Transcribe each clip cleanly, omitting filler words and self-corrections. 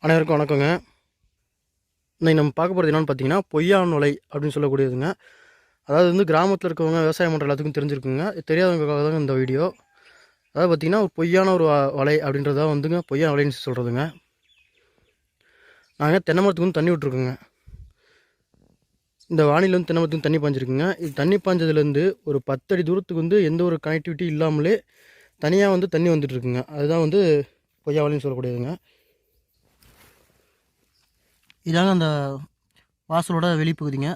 அனைவருக்கும் வணக்கங்க. இன்னைக்கு நம்ம பார்க்க போகிறது என்னென்னு பார்த்தீங்கன்னா, பொய்யான் வலை அப்படின்னு சொல்லக்கூடியதுங்க. அதாவது வந்து கிராமத்தில் இருக்கவங்க விவசாயம் பண்ணுற எல்லாத்துக்கும் தெரிஞ்சிருக்குங்க. தெரியாதவங்களுக்காக தாங்க இந்த வீடியோ. அதாவது பார்த்தீங்கன்னா, ஒரு பொய்யான ஒரு வலை அப்படின்றத வந்துங்க பொய்யான வலைன்னு சொல்கிறதுங்க. நாங்கள் தென்னை மரத்துக்கு வந்து தண்ணி விட்ருக்குங்க. இந்த வானிலை வந்து தென்னை மரத்துக்கு தண்ணி பாய்ஞ்சிருக்குங்க. இது தண்ணி பாய்ஞ்சதுலேருந்து ஒரு 10 அடி தூரத்துக்கு வந்து எந்த ஒரு கனெக்டிவிட்டி இல்லாமலே தனியாக வந்து தண்ணி வந்துட்டுருக்குங்க. அதுதான் வந்து பொய்யா வலைன்னு சொல்லக்கூடியதுங்க. இதாங்க அந்த வாசலோட வெளிப்பகுதிங்க.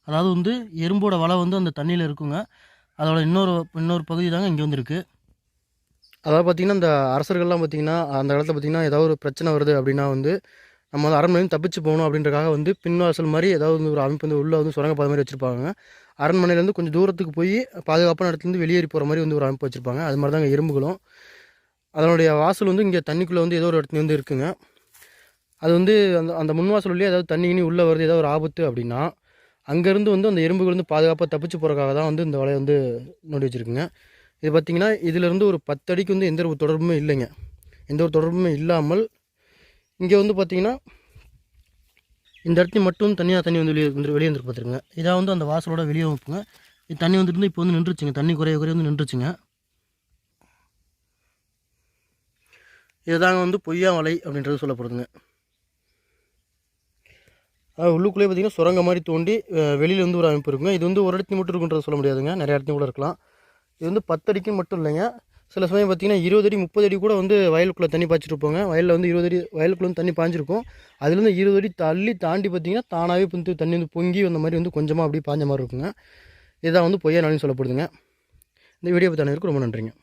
அதாவது வந்து எறும்போட வலை வந்து அந்த தண்ணியில் இருக்குங்க. அதோட இன்னொரு பகுதி தாங்க இங்கே வந்து இருக்குது. அதாவது பார்த்திங்கன்னா, இந்த அரசர்கள்லாம் பார்த்திங்கன்னா, அந்த காலத்தில் பார்த்திங்கன்னா ஏதாவது ஒரு பிரச்சனை வருது அப்படின்னா வந்து நம்ம வந்து அரண்மனையிலேருந்து தப்பிச்சு போகணும் அப்படின்றக்காக வந்து பின்வாசல் மாதிரி ஏதாவது வந்து ஒரு அமைப்பு வந்து உள்ளே வந்து சுரங்கப்பாதை மாதிரி வச்சுருப்பாங்க. அரண்மனையிலேருந்து கொஞ்சம் தூரத்துக்கு போய் பாதுகாப்பான இடத்துலேருந்து வெளியேறி போகிற மாதிரி வந்து ஒரு அமைப்பு வச்சுருப்பாங்க. அது மாதிரி தாங்க எறும்புகளும். அதனுடைய வாசல் வந்து இங்கே தண்ணிக்குள்ளே வந்து ஏதோ ஒரு இடத்துல வந்து இருக்குங்க. அது வந்து அந்த அந்த முன்வாசல் வழியாக ஏதாவது தண்ணி கிண்ணி உள்ளே வருது, ஏதாவது ஒரு ஆபத்து அப்படின்னா அங்கேருந்து வந்து அந்த எறும்புகள் வந்து பாதுகாப்பாக தப்பிச்சு போகிறக்காக தான் வந்து இந்த வலையை வந்து நோண்டி வச்சுருக்குங்க. இது பார்த்திங்கன்னா, இதிலேருந்து ஒரு 10 அடிக்கு வந்து எந்த ஒரு தொடர்புமே இல்லைங்க. எந்த ஒரு தொடர்புமே இல்லாமல் இங்கே வந்து பார்த்திங்கன்னா, இந்த இடத்துல மட்டும் தனியாக தண்ணி வந்து வெளியே வந்துட்டு பார்த்துருங்க. இதாக வந்து அந்த வாசலோட வெளியே வைப்புங்க. இது தண்ணி வந்துட்டு இப்போ வந்து நின்றுச்சுங்க. தண்ணி குறைய வந்து நின்றுச்சுங்க. இதுதாங்க வந்து பொய்யா வலை அப்படின்றது சொல்லப்படுதுங்க. உள்ளுக்குள்ளே பார்த்திங்கன்னா சுரங்க மாதிரி தோண்டி வெளியில் வந்து ஒரு அமைப்பு இருக்குங்க. இது வந்து ஒரு இடத்துல மட்டும் இருக்குன்றது சொல்ல முடியாதுங்க. நிறைய இடத்துல கூட இருக்கலாம். இது வந்து 10 அடிக்கு மட்டும் இல்லைங்க. சில சமயம் பார்த்திங்கன்னா 20 அடி 30 அடி கூட வந்து வயலுக்குள்ளே தண்ணி பாய்ச்சிட்டு இருப்போங்க. வயலில் வந்து 20 அடி வயலுக்குள்ளே வந்து தண்ணி பாய்ஞ்சிருக்கும். அதுலேருந்து 20 அடி தாண்டி பார்த்திங்கன்னா தானாகவே வந்து தண்ணி வந்து பொங்கி அந்த மாதிரி வந்து கொஞ்சமாக அப்படியே பாய்ஞ்ச மாதிரி இருக்குங்க. இதுதான் வந்து பொய்யா வலைன்னு சொல்லப்படுதுங்க. இந்த வீடியோ பற்றி அனைவருக்கும் ரொம்ப நன்றிங்க.